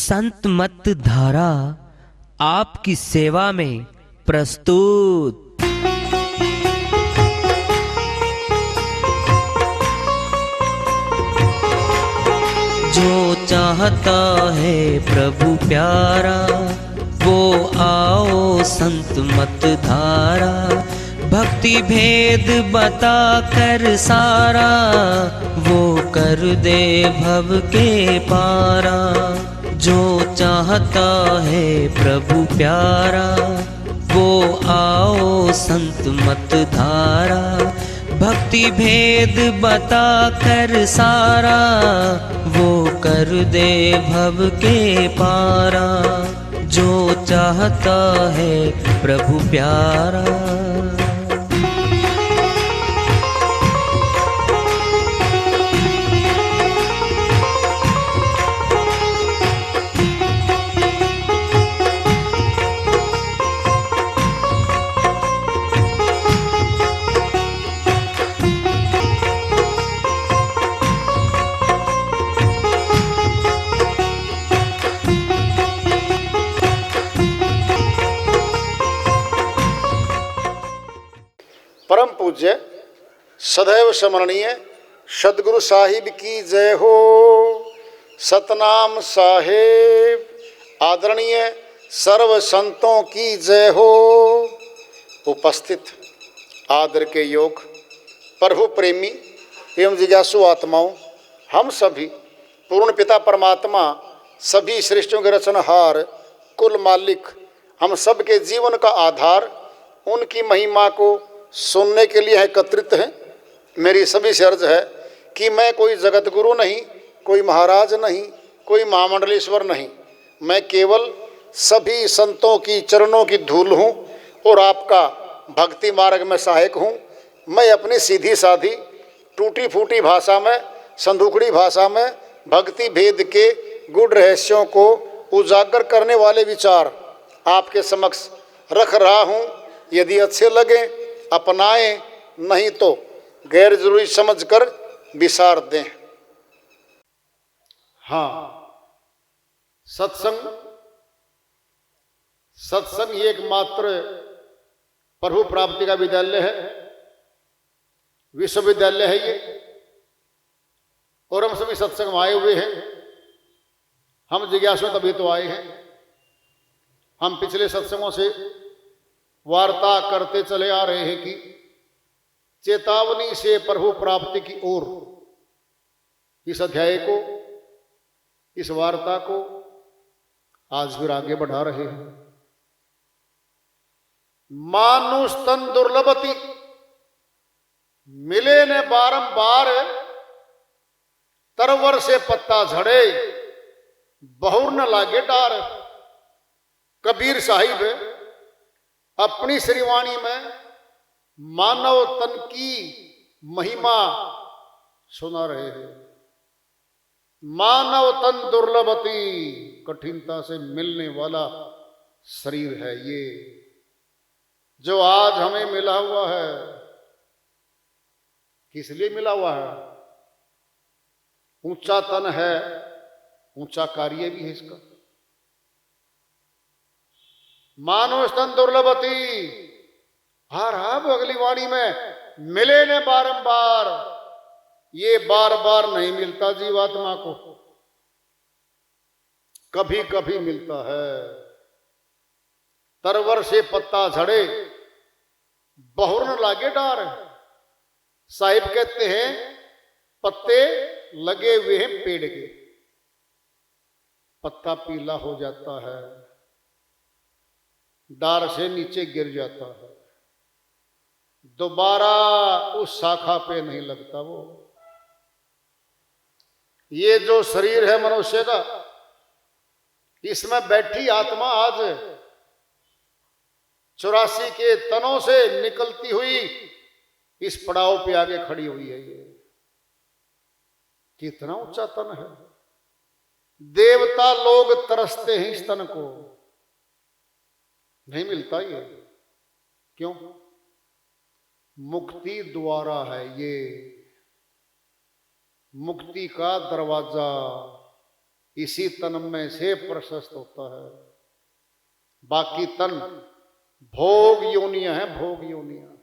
संत मत धारा आपकी सेवा में प्रस्तुत। जो चाहता है प्रभु प्यारा वो आओ संत मत धारा, भक्ति भेद बता कर सारा वो कर दे भव के पारा। जो चाहता है प्रभु प्यारा वो आओ संत मत धारा, भक्ति भेद बता कर सारा वो कर दे भव के पारा। जो चाहता है प्रभु प्यारा। परम पूज्य सदैव स्मरणीय सदगुरु साहिब की जय हो। सतनाम साहेब आदरणीय सर्व संतों की जय हो। उपस्थित आदर के योग प्रभु प्रेमी एवं जिज्ञासु आत्माओं, हम सभी पूर्ण पिता परमात्मा सभी सृष्टियों के रचनहार कुल मालिक हम सब के जीवन का आधार उनकी महिमा को सुनने के लिए एकत्रित हैं। मेरी सभी से अर्ज है कि मैं कोई जगत गुरु नहीं, कोई महाराज नहीं, कोई महामंडलेश्वर नहीं, मैं केवल सभी संतों की चरणों की धूल हूँ और आपका भक्ति मार्ग में सहायक हूँ। मैं अपनी सीधी साधी टूटी फूटी भाषा में, संदूकड़ी भाषा में भक्ति भेद के गुड़ रहस्यों को उजागर करने वाले विचार आपके समक्ष रख रहा हूँ। यदि अच्छे लगे अपनाएं, नहीं तो गैर जरूरी समझकर विसार दें। हाँ, सत्संग ही एकमात्र प्रभु प्राप्ति का विद्यालय है, विश्वविद्यालय है ये। और हम सभी सत्संग में आए हुए हैं। हम जिज्ञासु तभी तो आए हैं। हम पिछले सत्संगों से वार्ता करते चले आ रहे हैं कि चेतावनी से प्रभु प्राप्ति की ओर इस अध्याय को, इस वार्ता को आज फिर आगे बढ़ा रहे हैं। मानुष तन दुर्लभति मिले ने बारंबार, तरवर से पत्ता झड़े बहुर न लागे डार। कबीर साहिब अपनी श्रीवाणी में मानव तन की महिमा सुना रहे हैं। मानव तन दुर्लभति, कठिनता से मिलने वाला शरीर है ये जो आज हमें मिला हुआ है। किस लिए मिला हुआ है? ऊंचा तन है, ऊंचा कार्य भी है इसका। मानो स्तन दुर्लभती, हर अगली वाणी में मिले ने बारंबार। ये बार बार नहीं मिलता जीवात्मा को, कभी कभी मिलता है। तरवर से पत्ता झड़े बहुर न लागे डार। साहिब कहते हैं पत्ते लगे हुए हैं पेड़ के, पत्ता पीला हो जाता है, डार से नीचे गिर जाता है, दोबारा उस शाखा पे नहीं लगता वो। ये जो शरीर है मनुष्य का, इसमें बैठी आत्मा आज 84 के तनों से निकलती हुई इस पड़ाव पे आगे खड़ी हुई है। ये कितना ऊंचा तन है। देवता लोग तरसते हैं इस तन को, नहीं मिलता ये। क्यों? मुक्ति द्वारा है ये। मुक्ति का दरवाजा इसी तन में से प्रशस्त होता है। बाकी तन भोग योनियां हैं, भोग योनियां।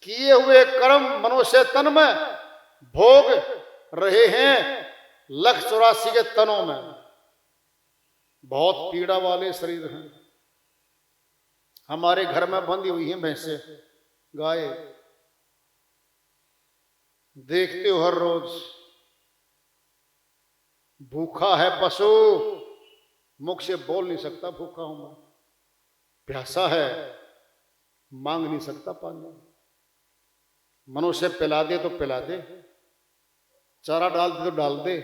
किए हुए कर्म मनुष्य तन में भोग रहे हैं 184 के तनों में। बहुत पीड़ा वाले शरीर हैं। हमारे घर में बंधी हुई हैं भैंसे, गाय, देखते हो हर रोज। भूखा है पशु, मुख से बोल नहीं सकता भूखा हूं मैं। प्यासा है, मांग नहीं सकता पानी। मनुष्य पिला दे तो पिला दे, चारा डाल दे तो डाल दे।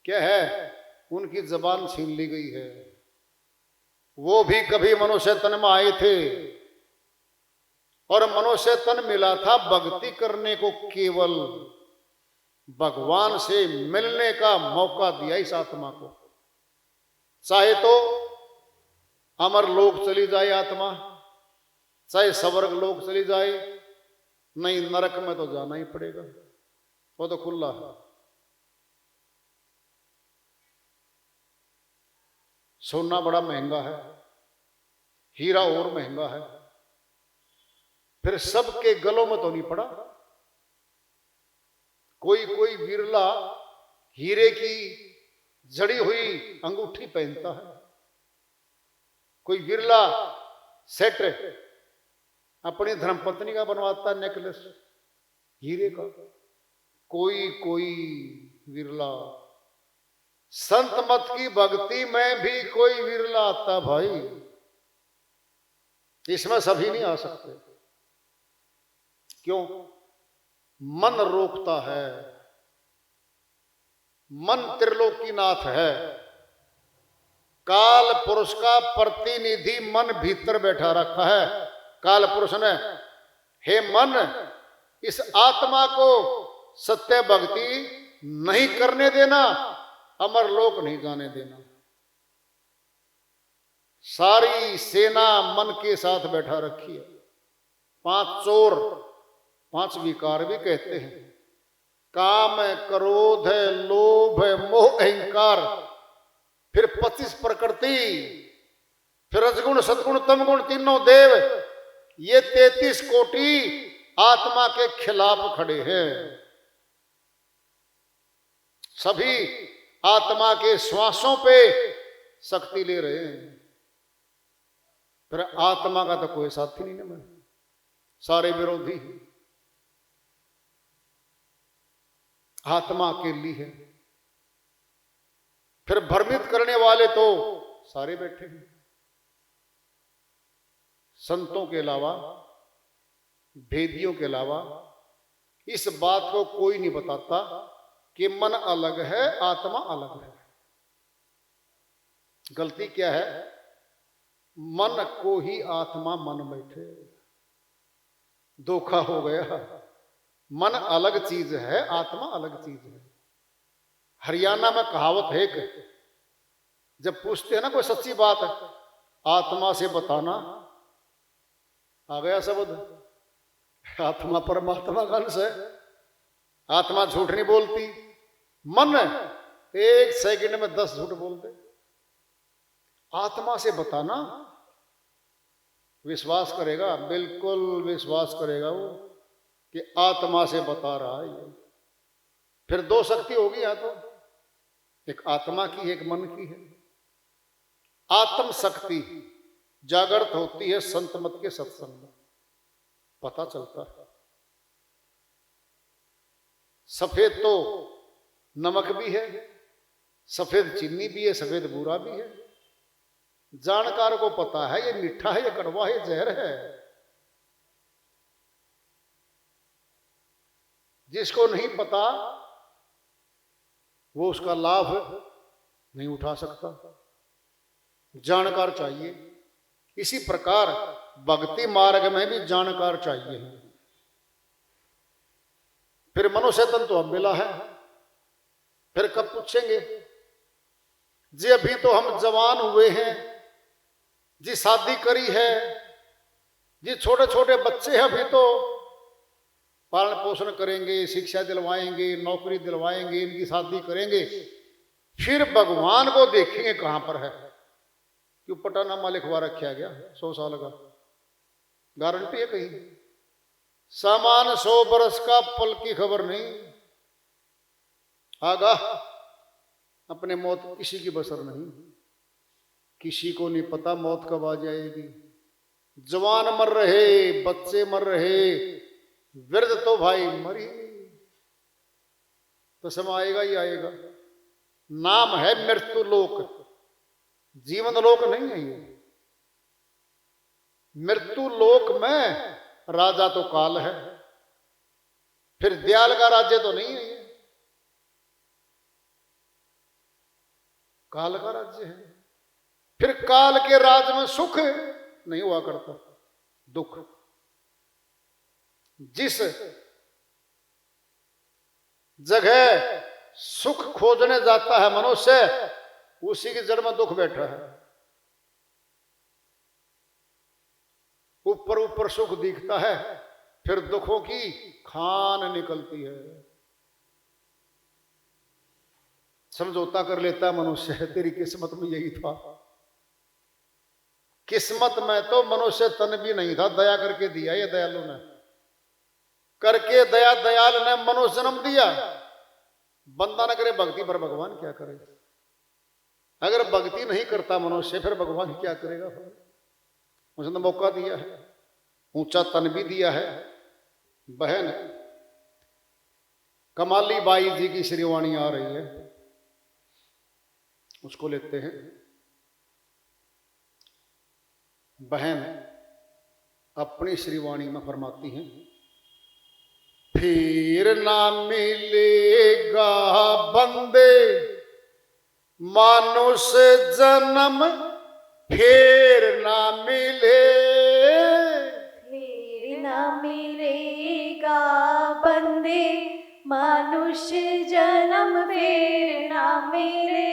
क्या है, उनकी जबान छीन ली गई है। वो भी कभी मनुष्य तन में आए थे और मनुष्य तन मिला था भक्ति करने को, केवल भगवान से मिलने का मौका दिया इस आत्मा को। चाहे तो अमर लोक चली जाए आत्मा, चाहे स्वर्ग लोक चली जाए, नहीं नरक में तो जाना ही पड़ेगा, वो तो खुला है। सोना बड़ा महंगा है, हीरा और महंगा है, फिर सबके गलों में तो नहीं पड़ा। कोई कोई विरला हीरे की जड़ी हुई अंगूठी पहनता है, कोई विरला सेट अपनी धर्मपत्नी का बनवाता नेकलेस हीरे का, कोई कोई विरला। संत मत की भक्ति में भी कोई विरला आता भाई, इसमें सभी नहीं आ सकते। क्यों? मन रोकता है। मन त्रिलोकीनाथ है। काल पुरुष का प्रतिनिधि मन भीतर बैठा रखा है। काल पुरुष ने, हे मन, इस आत्मा को सत्य भक्ति नहीं करने देना, अमर लोक नहीं जाने देना। सारी सेना मन के साथ बैठा रखी है। 5 चोर, 5 विकार भी कहते हैं, काम, क्रोध, लोभ, मोह, अहंकार, फिर 25 प्रकृति, फिर रजगुण, सदगुण, तमगुण, तीनों देव, ये 33 कोटि आत्मा के खिलाफ खड़े हैं। सभी आत्मा के श्वासों पे शक्ति ले रहे हैं, फिर आत्मा का तो कोई साथी नहीं है, सारे विरोधी आत्मा अकेली है। फिर भ्रमित करने वाले तो सारे बैठे हैं। संतों के अलावा, भेदियों के अलावा इस बात को कोई नहीं बताता कि मन अलग है, आत्मा अलग है। गलती क्या है? मन को ही आत्मा मन बैठे, धोखा हो गया। मन अलग चीज है, आत्मा अलग चीज है। हरियाणा में कहावत है कि जब पूछते हैं ना कोई सच्ची बात है, आत्मा से बताना, आ गया शब्द, आत्मा परमात्मा का अंश है, आत्मा झूठ नहीं बोलती। मन 1 सेकंड में 10 झूठ बोलते। आत्मा से बताना, विश्वास करेगा, बिल्कुल विश्वास करेगा वो कि आत्मा से बता रहा है ये। फिर 2 शक्ति होगी यहाँ तो, एक आत्मा की, एक मन की है। आत्म शक्ति जागृत होती है संत मत के सत्संग में, पता चलता है। सफेद तो नमक भी है, सफेद चीनी भी है, सफेद बूरा भी है। जानकार को पता है ये मीठा है, ये कड़वा है, ये जहर है। जिसको नहीं पता वो उसका लाभ नहीं उठा सकता। जानकार चाहिए। इसी प्रकार भक्ति मार्ग में भी जानकार चाहिए। फिर मनुष्य तन तो अब मिला है, फिर कब पूछेंगे जी अभी तो हम जवान हुए हैं जी, शादी करी है जी, छोटे छोटे बच्चे हैं अभी तो, पालन पोषण करेंगे, शिक्षा दिलवाएंगे, नौकरी दिलवाएंगे, इनकी शादी करेंगे, फिर भगवान को देखेंगे कहां पर है। क्यों पटानामा लिखवा रखा गया 100 साल का, गारंटी है कहीं? सामान 100 बरस का, पल की खबर नहीं। आगा अपने मौत किसी की बसर नहीं, किसी को नहीं पता मौत कब आ जाएगी। जवान मर रहे, बच्चे मर रहे, वृद्ध तो भाई मर ही नहीं, तो समय आएगा ही आएगा। नाम है मृत्यु लोक, जीवन लोक नहीं है ये। मृत्यु लोक में राजा तो काल है, फिर दयाल का राज्य तो नहीं है ये, काल का राज्य है। फिर काल के राज में सुख नहीं हुआ करता, दुख। जिस जगह सुख खोजने जाता है मनुष्य, उसी की जड़ में दुख बैठा है। ऊपर ऊपर सुख दिखता है, फिर दुखों की खान निकलती है। समझौता कर लेता है मनुष्य, तेरी किस्मत में यही था। किस्मत में तो मनुष्य तन भी नहीं था, दया करके दिया ये दयालु ने, करके दया दयाल ने मनुष्य जन्म दिया। बंदा न करे भक्ति, पर भगवान क्या करे? अगर भक्ति नहीं करता मनुष्य, फिर भगवान क्या करेगा? उसने मौका दिया है, ऊंचा तन भी दिया है। बहन कमाली बाई जी की श्रीवाणी आ रही है, उसको लेते हैं। बहन अपनी श्रीवाणी में फरमाती हैं, फिर ना मिलेगा बंदे मानुष जन्म, फिर ना मिले, फिर ना मिलेगा बंदे मनुष्य जन्म, फिर ना मिले,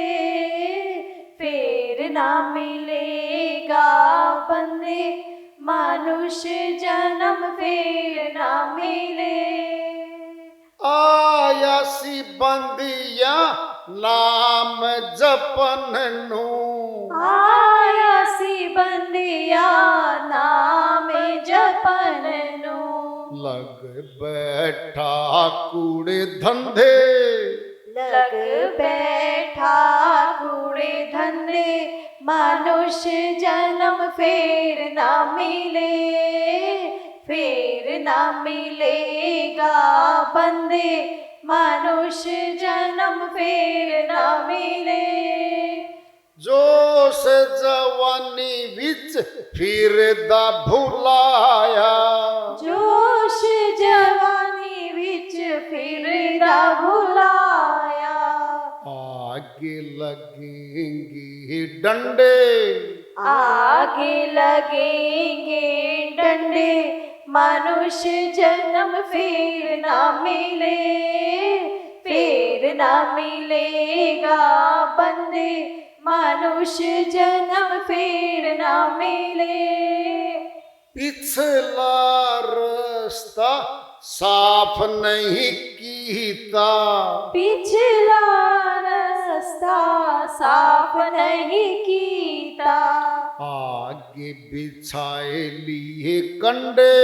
फिर ना मिलेगा बंदे मनुष्य जन्म, फिर ना मिले। आया सी बंदिया नाम जपन नू, आया सी बंदिया नाम जपन नू, लग बैठा कूड़े धंधे, लग बैठा कूड़े धंधे मनुष्य जन्म, फिर ना मिले, फिर ना मिलेगा बंदे मनुष्य जन्म, फिर ना मिले। जोश जवानी विच फिर दा भुलाया, जोश जवानी विच फिर दा भुलाया, आगे लगेंगे डंडे, आगे लगेंगे डंडे मनुष्य जन्म, फिर ना मिले, फिर ना मिलेगा बंदे मनुष्य जन्म, फिर ना मिले। पिछला रास्ता साफ नहीं कीता, पिछला रास्ता साफ नहीं कीता, आगे बिछाए लिए कंडे,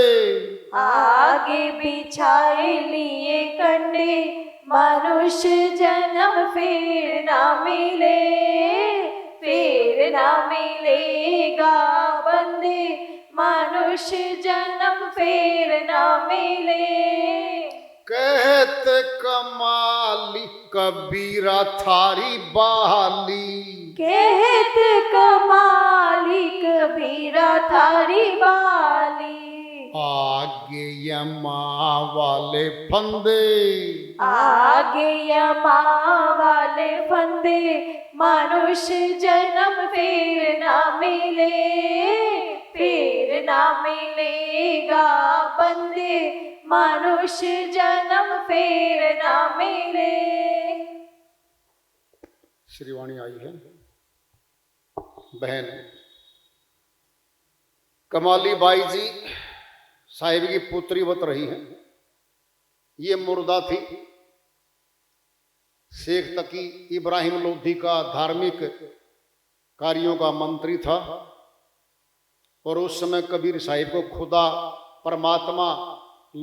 आगे बिछाए लिए कंडे मनुष्य जन्म, फिर ना मिले, फिर ना मिलेगा बंदे मनुष्य जन्म, फिर ना मिले। कहते कमाली कबीरा थारी बहाली, कहत कमाली कबीरा थारी बाली, आगे यमा वाले फंदे, आगे यमा वाले फंदे मनुष्य जन्म, फिर ना मिले, फिर ना मिलेगा बंदे मनुष्य जन्म, फिर ना मिले। श्रीवाणी आई है। बहन कमाली बाई जी साहिब की पुत्री बत रही हैं। ये मुर्दा थी। शेख तकी इब्राहिम लोधी का धार्मिक कार्यों का मंत्री था और उस समय कबीर साहिब को खुदा परमात्मा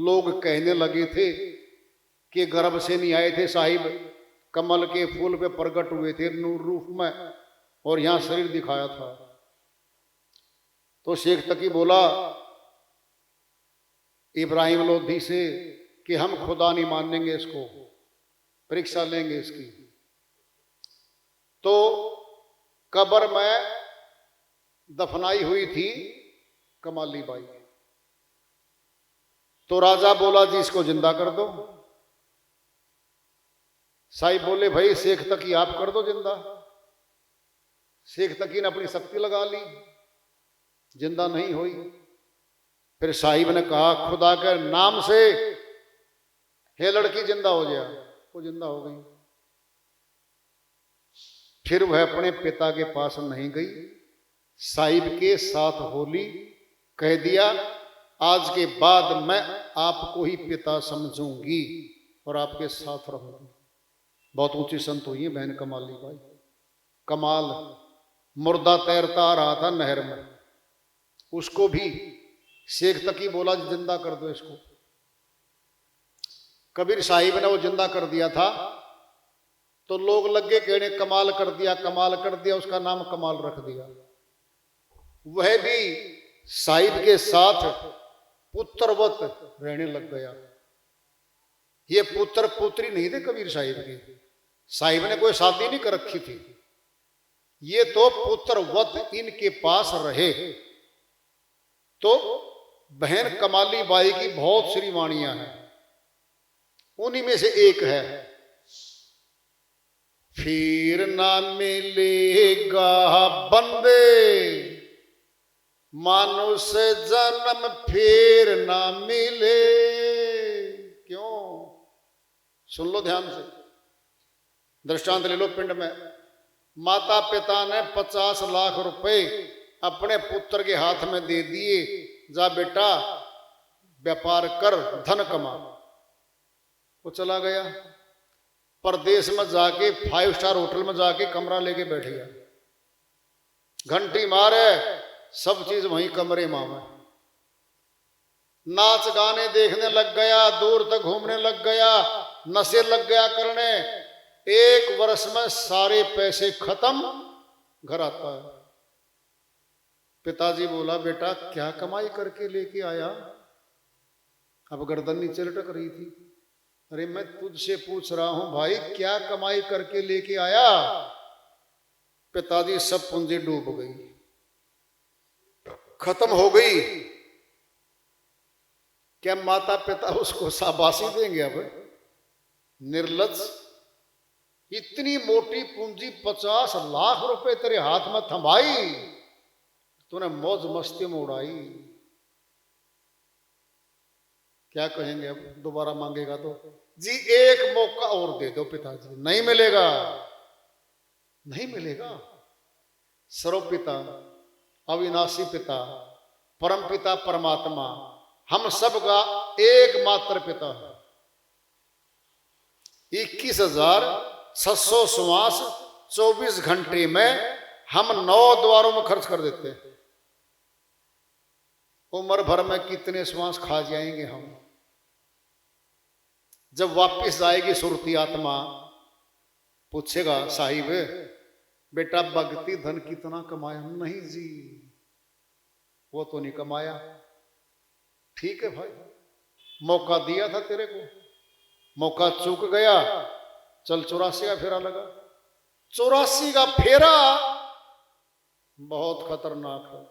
लोग कहने लगे थे कि गर्भ से नहीं आए थे साहिब, कमल के फूल पे प्रकट हुए थे नूर रूप में और यहां शरीर दिखाया था। तो शेख तकी बोला इब्राहिम लोधी से कि हम खुदा नहीं मानेंगे, इसको परीक्षा लेंगे इसकी। तो कब्र में दफनाई हुई थी कमाली बाई। तो राजा बोला जी इसको जिंदा कर दो। साहिब बोले भाई शेख तकी आप कर दो जिंदा। शेख तकी ने अपनी शक्ति लगा ली, जिंदा नहीं हुई। फिर साहिब ने कहा खुदा के नाम से हे लड़की जिंदा हो जाए। वो जिंदा हो गई। फिर वह अपने पिता के पास नहीं गई, साहिब के साथ होली, कह दिया आज के बाद मैं आपको ही पिता समझूंगी और आपके साथ रहूंगी। बहुत ऊंची संत हुई है बहन कमाली बाई। कमाल, मुर्दा तैरता आ रहा था नहर में, उसको भी शेख तकी बोला जिंदा कर दो इसको। कबीर साहिब ने वो जिंदा कर दिया था तो लोग लगे कहने कमाल कर दिया, कमाल कर दिया, उसका नाम कमाल रख दिया। वह भी साहिब के साथ पुत्रवत रहने लग गया। ये पुत्र पुत्री नहीं थे कबीर साहिब के, साहिब ने कोई शादी नहीं कर रखी थी, ये तो पुत्रवत इनके पास रहे। तो बहन कमाली बाई की बहुत सी वाणियां हैं, उन्हीं में से एक है फिर ना मिलेगा बंदे मानुष जन्म फिर ना मिले। क्यों? सुन लो ध्यान से, दृष्टांत ले लो। पिंड में माता पिता ने 50 लाख रुपए अपने पुत्र के हाथ में दे दिए, जा बेटा व्यापार कर धन कमा। वो चला गया परदेश में जाके 5 स्टार होटल में जाके कमरा लेके बैठ गया, घंटी मारे सब चीज वहीं कमरे में, नाच गाने देखने लग गया, दूर तक घूमने लग गया, नशे लग गया करने। 1 वर्ष में सारे पैसे खत्म, घर आता है। पिताजी बोला बेटा क्या कमाई करके लेके आया? अब गर्दन नीचे लटक रही थी। अरे मैं तुझसे पूछ रहा हूं भाई क्या कमाई करके लेके आया? पिताजी सब पूंजी डूब गई, खत्म हो गई। क्या माता पिता उसको शाबाशी देंगे? अब निर्लज्ज, इतनी मोटी पूंजी 50 लाख रुपए तेरे हाथ में थमाई, तूने मौज मस्ती में उड़ाई। क्या कहेंगे अब? दोबारा मांगेगा तो जी एक मौका और दे दो पिताजी। नहीं मिलेगा, नहीं मिलेगा। सर्वपिता अविनाशी पिता परम पिता परमात्मा हम सब का एकमात्र पिता है। 21,600 श्वास 24 घंटे में हम 9 द्वारों में खर्च कर देते हैं। उम्र भर में कितने श्वास खा जाएंगे हम? जब वापिस जाएगी सुरती आत्मा, पूछेगा साहिब बेटा भक्ति धन कितना कमाया? नहीं जी वो तो नहीं कमाया। ठीक है भाई, मौका दिया था तेरे को, मौका चूक गया, चल 84 का फेरा लगा। 84 का फेरा बहुत खतरनाक है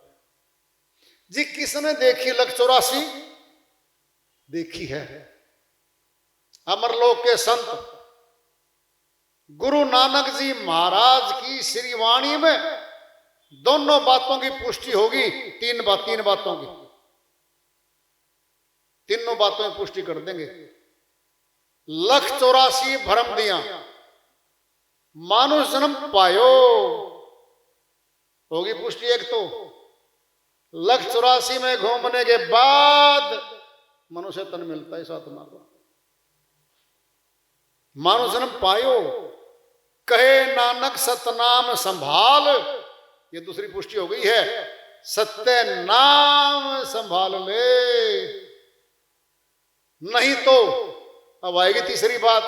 जी। किसने देखी लग 84? देखी है अमरलोक के संत गुरु नानक जी महाराज की श्रीवाणी में दोनों बातों की पुष्टि होगी। तीन बातों की, तीनों बातों की पुष्टि कर देंगे। 184 भरम दिया मानुष जन्म पायो होगी पुष्टि एक। तो 184 में घूमने के बाद मनुष्य तन मिलता है इस आत्मा को। मानो जन्म पायो, कहे नानक सतनाम संभाल। ये दूसरी पुष्टि हो गई है, सत्य नाम संभाल ले। नहीं तो अब आएगी तीसरी बात,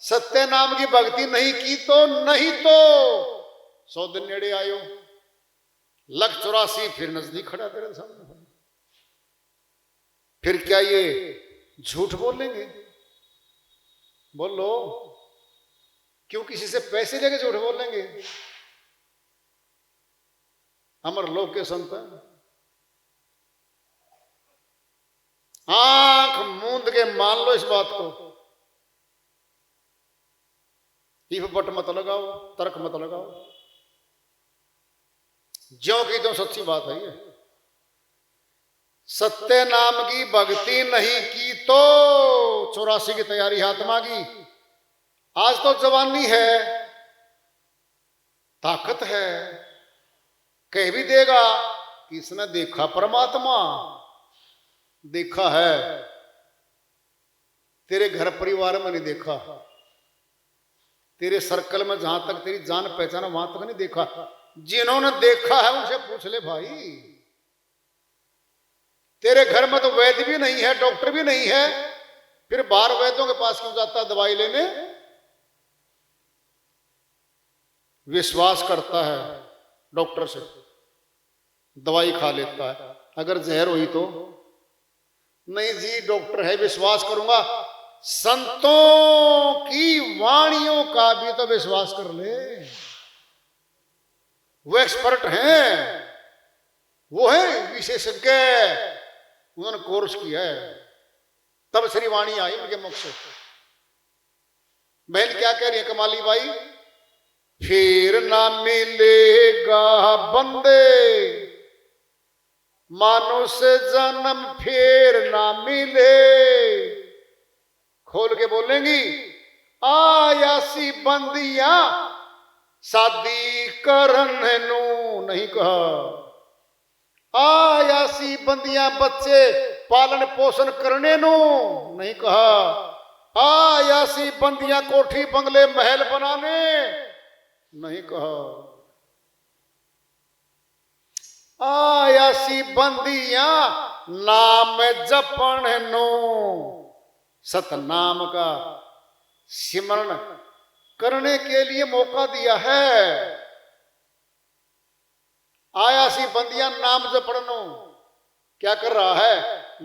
सत्य नाम की भक्ति नहीं की तो, नहीं तो 100 दिन नेड़े आयो, 1,84,000 फिर नजदीक खड़ा तेरे सामने। फिर क्या ये झूठ बोलेंगे? बोलो, क्यों किसी से पैसे लेके झूठ बोलेंगे? अमर लोक के संत आंख मूंद के मान लो इस बात को, इफ बट मत लगाओ, तर्क मत लगाओ, ज्यों की त्यों सच्ची बात है ये। सत्य नाम की भक्ति नहीं की तो 84 की तैयारी आत्मा की। आज तो जवानी है, ताकत है, कह भी देगा कि इसने देखा परमात्मा, देखा है, तेरे घर परिवार में नहीं देखा, तेरे सर्कल में जहां तक तेरी जान पहचान वहां तक नहीं देखा। जिन्होंने देखा है उनसे पूछ ले भाई। तेरे घर में तो वैद्य भी नहीं है, डॉक्टर भी नहीं है, फिर बाहर वैद्यों के पास क्यों जाता है दवाई लेने? विश्वास करता है डॉक्टर से, दवाई खा लेता है, अगर जहर हुई तो नहीं जी डॉक्टर है विश्वास करूंगा। संतों की वाणियों का भी तो विश्वास कर ले, वो एक्सपर्ट हैं, वो है विशेषज्ञ, उन्होंने कोर्स किया है, तब श्री वाणी आई उनके मुख से। बहन क्या कह रही है कमाली बाई? फिर ना मिलेगा बंदे मानुष जन्म, फिर ना मिले। खोल के बोलेंगी, आयासी बंदियां शादी करने नू नहीं कहा, आयासी बंदियां बच्चे पालन पोषण करने नू नहीं कहा, आयासी बंदियां कोठी बंगले महल बनाने नहीं कहा, आयासी बंदियां नाम जपण नो, सतनाम का सिमरण करने के लिए मौका दिया है। आयासी बंदियां नाम जपड़नो क्या कर रहा है?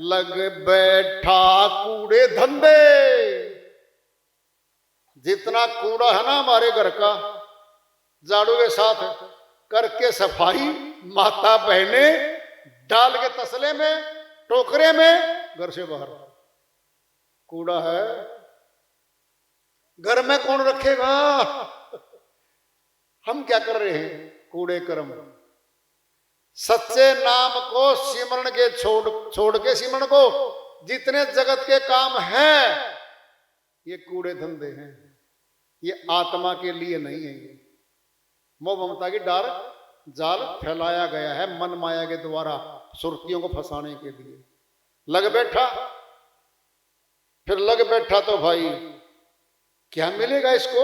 लग बैठा कूड़े धंधे। जितना कूड़ा है ना हमारे घर का, झाड़ू के साथ करके सफाई, माता बहने डाल के तसले में, टोकरे में, घर से बाहर कूड़ा है। घर में कौन रखेगा? हम क्या कर रहे हैं? कूड़े कर्म। सच्चे नाम को सिमरण के छोड़ के सिमरण को जितने जगत के काम हैं ये कूड़े धंधे हैं, ये आत्मा के लिए नहीं है। ये मोह ममता की डार जाल फैलाया गया है मन माया के द्वारा सुरतियों को फंसाने के लिए। लग बैठा, फिर लग बैठा तो भाई क्या मिलेगा इसको?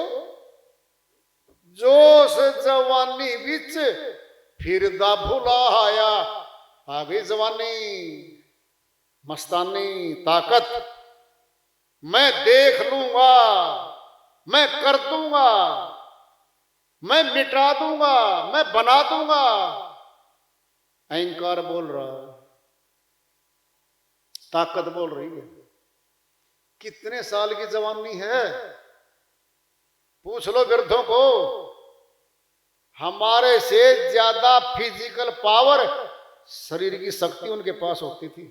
जोश जवानी बिच फिर दा भुलाया। आ गई जवानी, मस्तानी, ताकत। मैं देख लूंगा, मैं कर दूंगा, मैं मिटा दूंगा, मैं बना दूंगा। अहंकार बोल रहा है, ताकत बोल रही है। कितने साल की जवानी है? पूछ लो वृद्धों को। हमारे से ज्यादा फिजिकल पावर, शरीर की शक्ति उनके पास होती थी।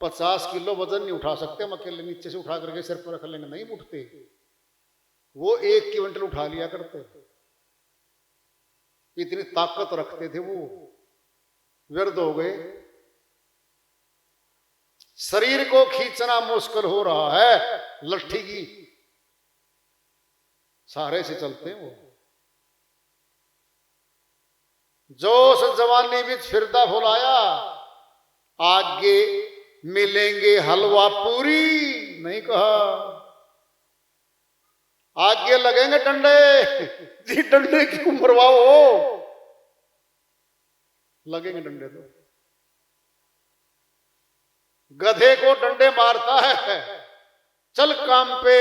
50 किलो वजन नहीं उठा सकते हम अकेले, नीचे से उठा करके सिर पर रख लेंगे, नहीं उठते। वो 1 क्विंटल उठा लिया करते, इतनी ताकत रखते थे वो। वृद्ध हो गए, शरीर को खींचना मुश्किल हो रहा है, लट्ठी की सहारे से चलते हैं वो। जोश जवानी भी फिरदा फुलाया। आगे मिलेंगे हलवा पूरी नहीं कहा, लगेंगे डंडे। जी डंडे क्यों मरवाओ, लगेंगे डंडे तो। गधे को डंडे मारता है, चल काम पे।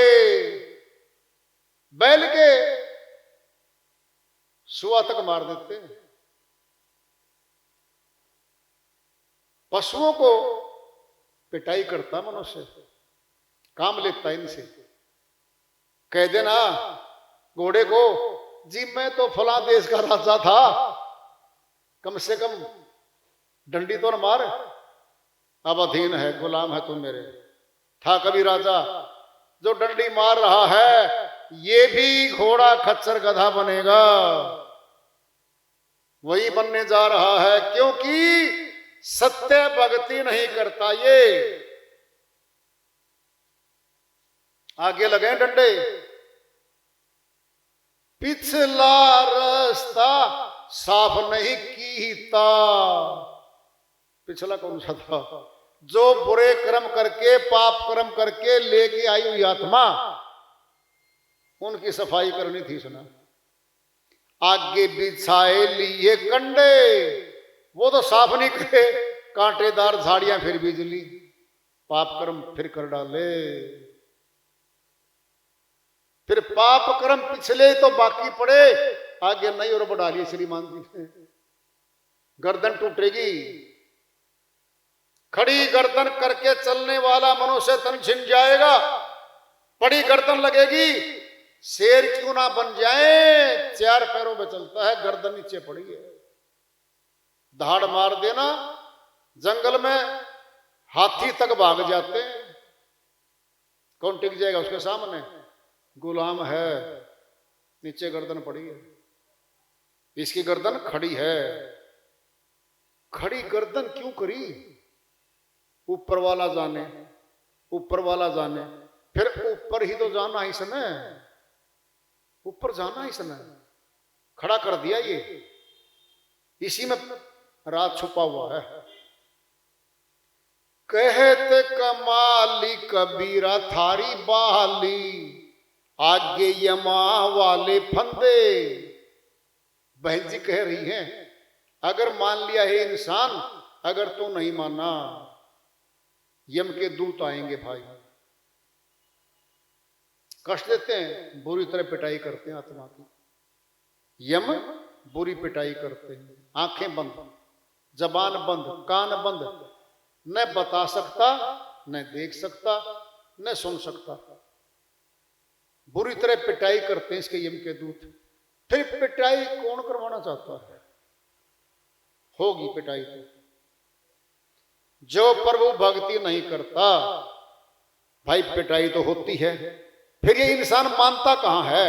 बैल के सुआ तक मार देते हैं। पशुओं को पिटाई करता मनुष्य, काम लेता इनसे। कह देना घोड़े को, जी मैं तो फला देश का राजा था, कम से कम डंडी तो न मार, अब अधीन है, गुलाम है तू मेरे। था कभी राजा, जो डंडी मार रहा है ये भी घोड़ा खच्चर गधा बनेगा, वही बनने जा रहा है, क्योंकि सत्य भक्ति नहीं करता ये। आगे लगे डंडे। पिछला रास्ता साफ नहीं कीता। पिछला कौन सा था? जो बुरे कर्म करके, पाप कर्म करके लेके आई हुई आत्मा, उनकी सफाई करनी थी। सुना, आगे बिछाए लिए कंडे, वो तो साफ नहीं करे, कांटेदार झाड़ियां फिर बिजली, पाप कर्म फिर कर डाले। फिर पाप कर्म पिछले तो बाकी पड़े, आगे नहीं और बढ़ा लिए श्रीमान जी ने। गर्दन टूटेगी। खड़ी गर्दन करके चलने वाला मनुष्य तन छिन जाएगा, पड़ी गर्दन लगेगी। शेर क्यों ना बन जाए, चार पैरों में चलता है, गर्दन नीचे पड़ी है। धाड़ मार देना, जंगल में हाथी तक भाग जाते हैं, कौन टिक जाएगा उसके सामने? गुलाम है, नीचे गर्दन पड़ी है, इसकी गर्दन खड़ी है। खड़ी गर्दन क्यों करी? ऊपर वाला जाने, ऊपर वाला जाने। फिर ऊपर ही तो जाना इसने, ऊपर जाना इसने, खड़ा कर दिया ये, इसी में रात छुपा हुआ है। कहते कमाली कबीरा थारी बहाली, आगे यमा वाले फंदे। बहन जी कह रही हैं, अगर मान लिया है इंसान, अगर तो नहीं माना, यम के दूत आएंगे भाई, कष्ट देते हैं, बुरी तरह पिटाई करते हैं आत्मा की। यम बुरी पिटाई करते हैं। आंखें बंद, जबान बंद, कान बंद, न बता सकता, न देख सकता, न सुन सकता। बुरी तरह पिटाई करते हैं इसके यम के दूत। फिर पिटाई कौन करवाना चाहता है? होगी पिटाई तो। जो प्रभु भक्ति नहीं करता भाई, पिटाई तो होती है। फिर ये इंसान मानता कहां है?